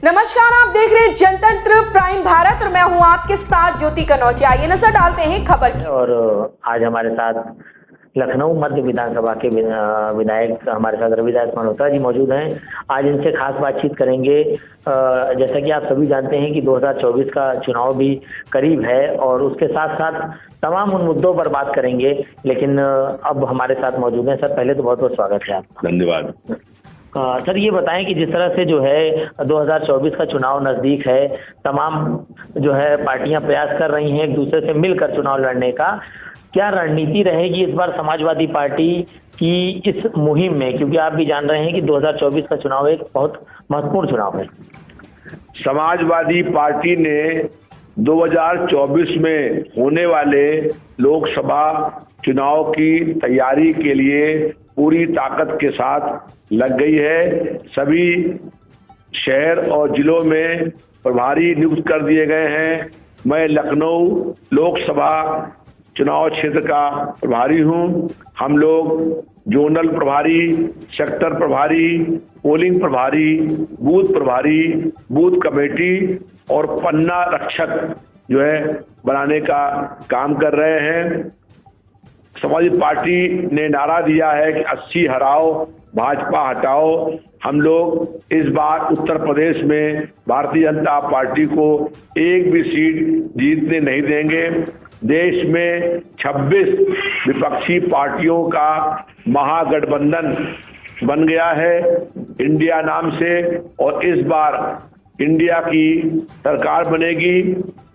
नमस्कार, आप देख रहे हैं जनतंत्र प्राइम भारत और मैं हूं आपके साथ ज्योति कनौजिया। आइए नजर डालते हैं खबर की। और आज हमारे साथ लखनऊ मध्य विधानसभा के विधायक हमारे साथ रविदास मल्होत्रा जी मौजूद हैं। आज इनसे खास बातचीत करेंगे। जैसा कि आप सभी जानते हैं कि 2024 का चुनाव भी करीब है और उसके साथ साथ तमाम उन मुद्दों पर बात करेंगे, लेकिन अब हमारे साथ मौजूद हैं। सर, पहले तो बहुत बहुत स्वागत है आपका। धन्यवाद। सर, ये बताएं कि जिस तरह से जो है 2024 का चुनाव नज़दीक है, तमाम जो है पार्टियां प्रयास कर रही हैं एक दूसरे से मिलकर चुनाव लड़ने का। क्या रणनीति रहेगी इस बार समाजवादी पार्टी की इस मुहिम में, क्योंकि आप भी जान रहे हैं कि 2024 का चुनाव एक बहुत महत्वपूर्ण चुनाव है। समाजवादी पार्टी ने 2024 में होने वाले लोकसभा चुनाव की तैयारी के लिए पूरी ताकत के साथ लग गई है। सभी शहर और जिलों में प्रभारी नियुक्त कर दिए गए हैं। मैं लखनऊ लोकसभा चुनाव क्षेत्र का प्रभारी हूं। हम लोग जोनल प्रभारी, सेक्टर प्रभारी, पोलिंग प्रभारी, बूथ प्रभारी, बूथ कमेटी और पन्ना रक्षक जो है बनाने का काम कर रहे हैं। समाजवादी पार्टी ने नारा दिया है कि 80 हराओ, भाजपा हटाओ। हम लोग इस बार उत्तर प्रदेश में भारतीय जनता पार्टी को एक भी सीट जीतने नहीं देंगे। देश में 26 विपक्षी पार्टियों का महागठबंधन बन गया है इंडिया नाम से, और इस बार इंडिया की सरकार बनेगी।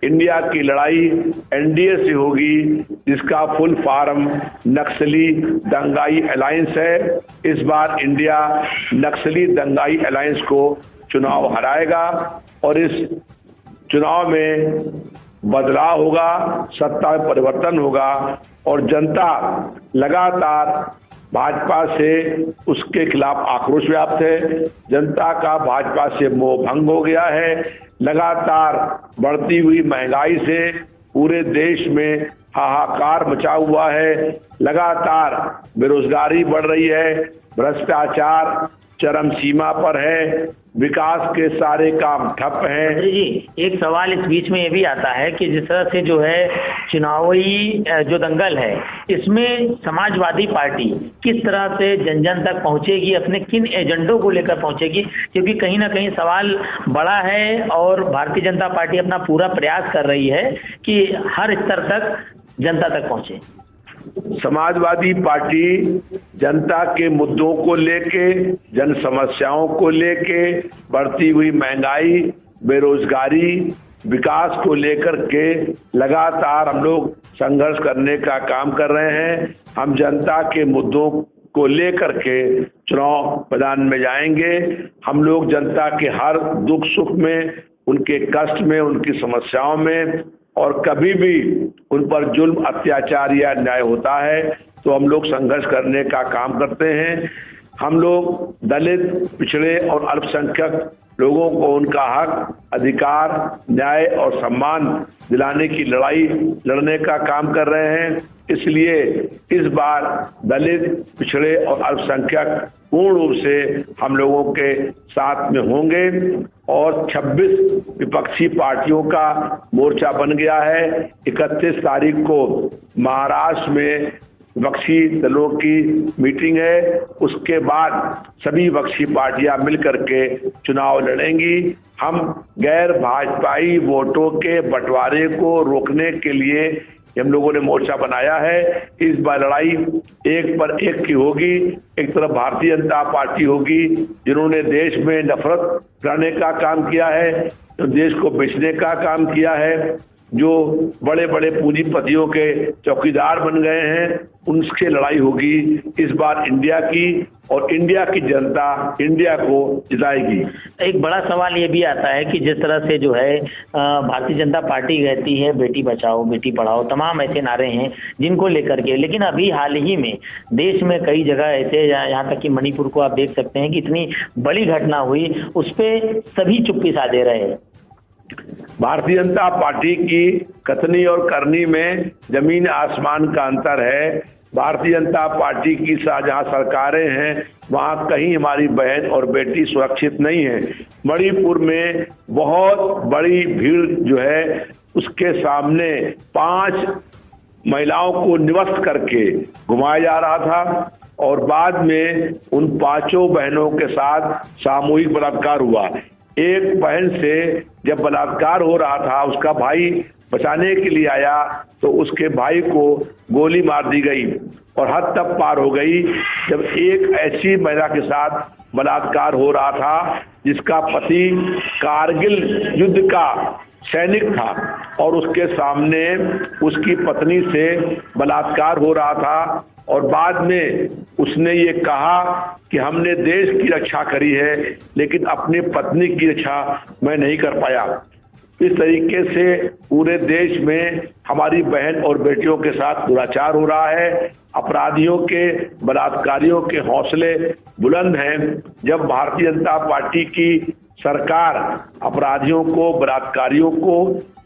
इंडिया की लड़ाई एनडीए से होगी, जिसका फुल फॉर्म नक्सली दंगाई अलायंस है। इस बार इंडिया नक्सली दंगाई अलायंस को चुनाव हराएगा और इस चुनाव में बदलाव होगा, सत्ता में परिवर्तन होगा और जनता लगातार भाजपा से उसके खिलाफ आक्रोश व्याप्त है। जनता का भाजपा से मोह भंग हो गया है। लगातार बढ़ती हुई महंगाई से पूरे देश में हाहाकार मचा हुआ है। लगातार बेरोजगारी बढ़ रही है, भ्रष्टाचार चरम सीमा पर है, विकास के सारे काम ठप हैं। जी, एक सवाल इस बीच में ये भी आता है कि जिस तरह से जो है चुनावी जो दंगल है, इसमें समाजवादी पार्टी किस तरह से जन जन तक पहुंचेगी, अपने किन एजेंडों को लेकर पहुंचेगी, क्योंकि कहीं ना कहीं सवाल बड़ा है और भारतीय जनता पार्टी अपना पूरा प्रयास कर रही है कि हर स्तर तक जनता तक पहुंचे। समाजवादी पार्टी जनता के मुद्दों को लेके, जन समस्याओं को लेके, बढ़ती हुई महंगाई, बेरोजगारी, विकास को लेकर के लगातार हम लोग संघर्ष करने का काम कर रहे हैं। हम जनता के मुद्दों को लेकर के चुनाव मैदान में जाएंगे। हम लोग जनता के हर दुख सुख में, उनके कष्ट में, उनकी समस्याओं में, और कभी भी उन पर जुल्म, अत्याचार या अन्याय होता है तो हम लोग संघर्ष करने का काम करते हैं। हम लोग दलित, पिछड़े और अल्पसंख्यक लोगों को उनका हक, अधिकार, न्याय और सम्मान दिलाने की लड़ाई लड़ने का काम कर रहे हैं। इसलिए इस बार दलित, पिछड़े और अल्पसंख्यक पूर्ण रूप से हम लोगों के साथ में होंगे और 26 विपक्षी पार्टियों का मोर्चा बन गया है। 31 तारीख को महाराष्ट्र में विपक्षी दलों की मीटिंग है। उसके बाद सभी विपक्षी पार्टियां मिलकर के चुनाव लड़ेंगी। हम गैर भाजपाई वोटों के बंटवारे को रोकने के लिए हम लोगों ने मोर्चा बनाया है। इस बार लड़ाई एक पर एक की होगी। एक तरफ भारतीय जनता पार्टी होगी जिन्होंने देश में नफरत फैलाने का काम किया है, तो देश को बेचने का काम किया है, जो बड़े बड़े पूंजीपतियों के चौकीदार बन गए हैं, उनसे लड़ाई होगी इस बार इंडिया की, और इंडिया की जनता इंडिया को जिताएगी। एक बड़ा सवाल ये भी आता है कि जिस तरह से जो है भारतीय जनता पार्टी कहती है बेटी बचाओ बेटी पढ़ाओ, तमाम ऐसे नारे हैं जिनको लेकर के, लेकिन अभी हाल ही में देश में कई जगह ऐसे, यहाँ तक कि मणिपुर को आप देख सकते हैं कि इतनी बड़ी घटना हुई, उस पर सभी चुप्पी साधे रहे। भारतीय जनता पार्टी की कथनी और करनी में जमीन आसमान का अंतर है। भारतीय जनता पार्टी की जहाँ सरकारें हैं वहाँ कहीं हमारी बहन और बेटी सुरक्षित नहीं है। मणिपुर में बहुत बड़ी भीड़ जो है उसके सामने 5 महिलाओं को निवस्त करके घुमाया जा रहा था और बाद में उन 5 बहनों के साथ सामूहिक बलात्कार हुआ। एक बहन से जब बलात्कार हो रहा था उसका भाई बचाने के लिए आया तो उसके भाई को गोली मार दी गई और हद तक पार हो गई जब एक ऐसी महिला के साथ बलात्कार हो रहा था जिसका पति कारगिल युद्ध का सैनिक था और उसके सामने उसकी पत्नी से बलात्कार हो रहा था और बाद में उसने ये कहा कि हमने देश की रक्षा करी है लेकिन अपनी पत्नी की रक्षा मैं नहीं कर पाया। इस तरीके से पूरे देश में हमारी बहन और बेटियों के साथ दुराचार हो रहा है। अपराधियों के बलात्कारियों के हौसले बुलंद हैं। जब भारतीय जनता पार्टी की सरकार अपराधियों को बलात्कारियों को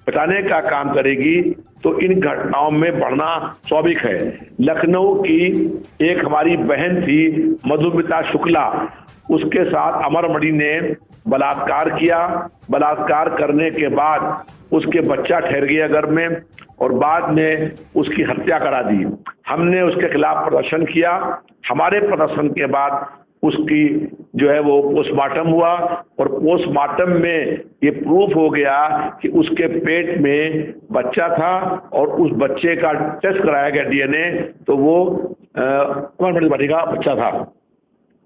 बचाने का काम करेगी तो इन घटनाओं में बढ़ना स्वाभाविक है। लखनऊ की एक हमारी बहन थी मधुमिता शुक्ला, उसके साथ अमरमणि ने बलात्कार किया। बलात्कार करने के बाद उसके बच्चा ठहर गया घर में और बाद में उसकी हत्या करा दी। हमने उसके खिलाफ प्रदर्शन किया। हमारे प्रदर्शन के बाद उसकी जो है वो पोस्टमार्टम हुआ और पोस्टमार्टम में ये प्रूफ हो गया कि उसके पेट में बच्चा था और उस बच्चे का टेस्ट कराया गया डीएनए तो वो अमरमणि का बच्चा था।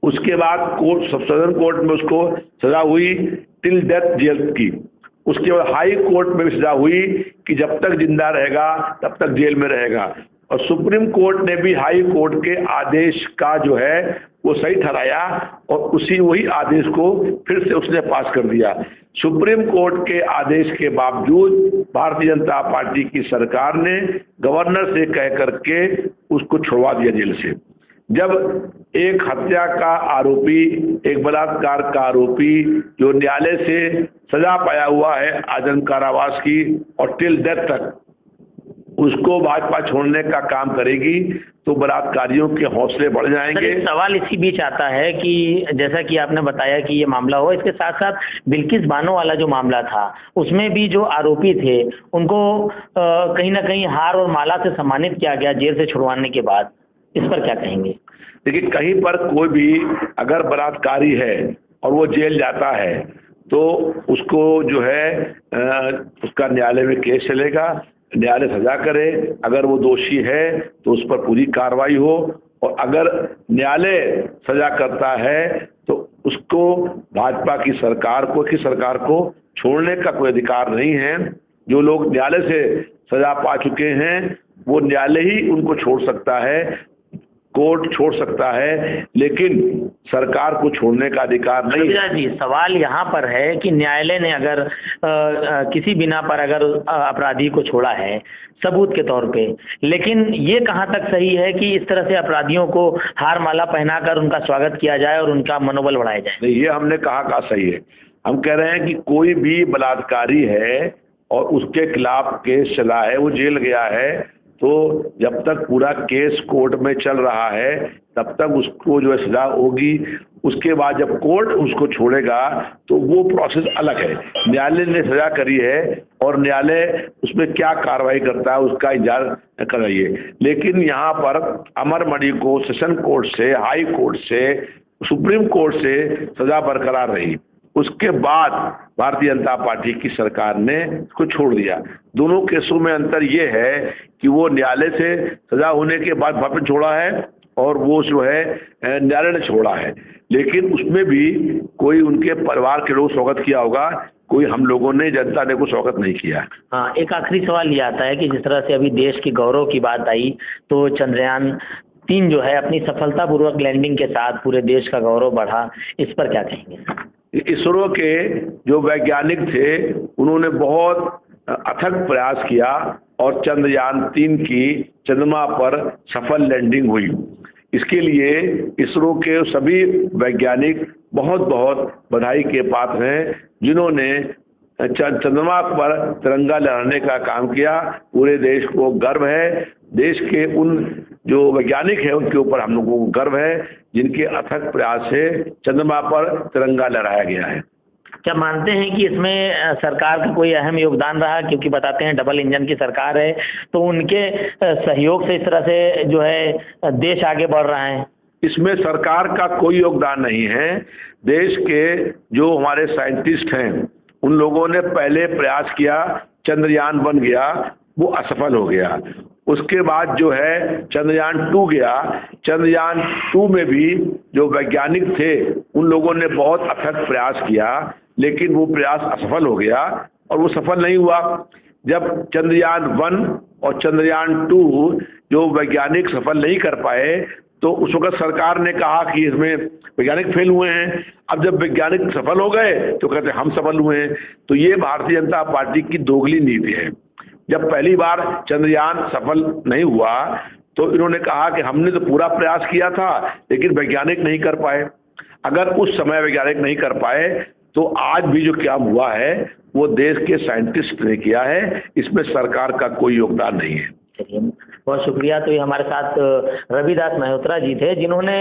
उसके बाद कोर्ट सदन कोर्ट में उसको सजा हुई टिल डेथ जेल की। उसके बाद हाई कोर्ट में भी सजा हुई कि जब तक जिंदा रहेगा तब तक जेल में रहेगा और सुप्रीम कोर्ट ने भी हाई कोर्ट के आदेश का जो है वो सही ठहराया और वही आदेश को फिर से उसने पास कर दिया। सुप्रीम कोर्ट के आदेश के बावजूद भारतीय जनता पार्टी की सरकार ने गवर्नर से कह करके उसको छुड़वा दिया जेल से। जब एक हत्या का आरोपी, एक बलात्कार का आरोपी जो न्यायालय से सजा पाया हुआ है आजीवन कारावास की और टिल डेथ तक, उसको भाजपा छोड़ने का काम करेगी तो बलात्कारियों के हौसले बढ़ जाएंगे। सवाल इसी बीच आता है कि जैसा कि आपने बताया कि ये मामला हुआ, इसके साथ साथ बिल्किस बानो वाला जो मामला था उसमें भी जो आरोपी थे उनको कहीं ना कहीं हार और माला से सम्मानित किया गया जेल से छुड़वाने के बाद। इस पर क्या कहेंगे? देखिए, कहीं पर कोई भी अगर बलात्कारी है और वो जेल जाता है तो उसको जो है उसका न्यायालय में केस चलेगा, न्यायालय सजा करे। अगर वो दोषी है तो उस पर पूरी कार्रवाई हो और अगर न्यायालय सजा करता है तो उसको भाजपा की सरकार को छोड़ने का कोई अधिकार नहीं है। जो लोग न्यायालय से सजा पा चुके हैं वो न्यायालय ही उनको छोड़ सकता है, कोर्ट छोड़ सकता है, लेकिन सरकार को छोड़ने का अधिकार नहीं है। जी, सवाल यहाँ पर है कि न्यायालय ने अगर किसी बिना पर अगर अपराधी को छोड़ा है सबूत के तौर पे, लेकिन ये कहाँ तक सही है कि इस तरह से अपराधियों को हार माला पहनाकर उनका स्वागत किया जाए और उनका मनोबल बढ़ाया जाए? नहीं, ये हमने कहा सही है। हम कह रहे हैं कि कोई भी बलात्कारी है और उसके खिलाफ केस चला है, वो जेल गया है, तो जब तक पूरा केस कोर्ट में चल रहा है तब तक उसको जो है सजा होगी। उसके बाद जब कोर्ट उसको छोड़ेगा तो वो प्रोसेस अलग है। न्यायालय ने सजा करी है और न्यायालय उसमें क्या कार्रवाई करता है उसका इंतजार कराइए। लेकिन यहाँ पर अमरमणि को सेशन कोर्ट से, हाई कोर्ट से, सुप्रीम कोर्ट से सजा बरकरार रही। उसके बाद भारतीय जनता पार्टी की सरकार ने उसको छोड़ दिया। दोनों केसों में अंतर ये है कि वो न्यायालय से सजा होने के बाद वापस छोड़ा है और वो जो है न्यायालय ने छोड़ा है। लेकिन उसमें भी कोई उनके परिवार के लोग स्वागत किया होगा, कोई हम लोगों ने, जनता ने कोई स्वागत नहीं किया। हाँ, एक आखिरी सवाल ये आता है कि जिस तरह से अभी देश के गौरव की बात आई तो चंद्रयान-3 जो है अपनी सफलतापूर्वक लैंडिंग के साथ पूरे देश का गौरव बढ़ा, इस पर क्या कहेंगे? इसरो के जो वैज्ञानिक थे उन्होंने बहुत अथक प्रयास किया और चंद्रयान-3 की चंद्रमा पर सफल लैंडिंग हुई। इसके लिए इसरो के सभी वैज्ञानिक बहुत बहुत बधाई के पात्र हैं जिन्होंने चंद्रमा पर तिरंगा लहराने का काम किया। पूरे देश को गर्व है। देश के उन जो वैज्ञानिक है उनके ऊपर हम लोगों को गर्व है, जिनके अथक प्रयास से चंद्रमा पर तिरंगा लहराया गया है। क्या मानते हैं कि इसमें सरकार का कोई अहम योगदान रहा, क्योंकि बताते हैं डबल इंजन की सरकार है, तो उनके सहयोग से इस तरह से जो है देश आगे बढ़ रहा है? इसमें सरकार का कोई योगदान नहीं है। देश के जो हमारे साइंटिस्ट हैं उन लोगों ने पहले प्रयास किया, चंद्रयान बन गया, वो असफल हो गया। उसके बाद जो है चंद्रयान 2 गया। चंद्रयान 2 में भी जो वैज्ञानिक थे उन लोगों ने बहुत अथक प्रयास किया, लेकिन वो प्रयास असफल हो गया और वो सफल नहीं हुआ। जब चंद्रयान 1 और चंद्रयान 2 जो वैज्ञानिक सफल नहीं कर पाए तो उस वक्त सरकार ने कहा कि इसमें वैज्ञानिक फेल हुए हैं। अब जब वैज्ञानिक सफल हो गए तो कहते हम सफल हुए हैं। तो ये भारतीय जनता पार्टी की दोगली नीति है। जब पहली बार चंद्रयान सफल नहीं हुआ तो इन्होंने कहा कि हमने तो पूरा प्रयास किया था लेकिन वैज्ञानिक नहीं कर पाए। अगर उस समय वैज्ञानिक नहीं कर पाए तो आज भी जो काम हुआ है वो देश के साइंटिस्ट ने किया है, इसमें सरकार का कोई योगदान नहीं है। चलिए, बहुत शुक्रिया। तो ये हमारे साथ रविदास मल्होत्रा जी थे, जिन्होंने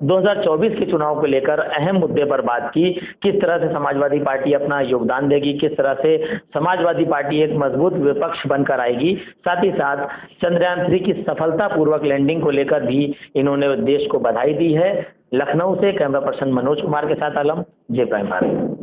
2024 के चुनाव को लेकर अहम मुद्दे पर बात की। किस तरह से समाजवादी पार्टी अपना योगदान देगी, किस तरह से समाजवादी पार्टी एक मजबूत विपक्ष बनकर आएगी, साथ ही साथ चंद्रयान 3 की सफलतापूर्वक लैंडिंग को लेकर भी इन्होंने देश को बधाई दी है। लखनऊ से कैमरा पर्सन मनोज कुमार के साथ आलम, जे प्राइम भारत।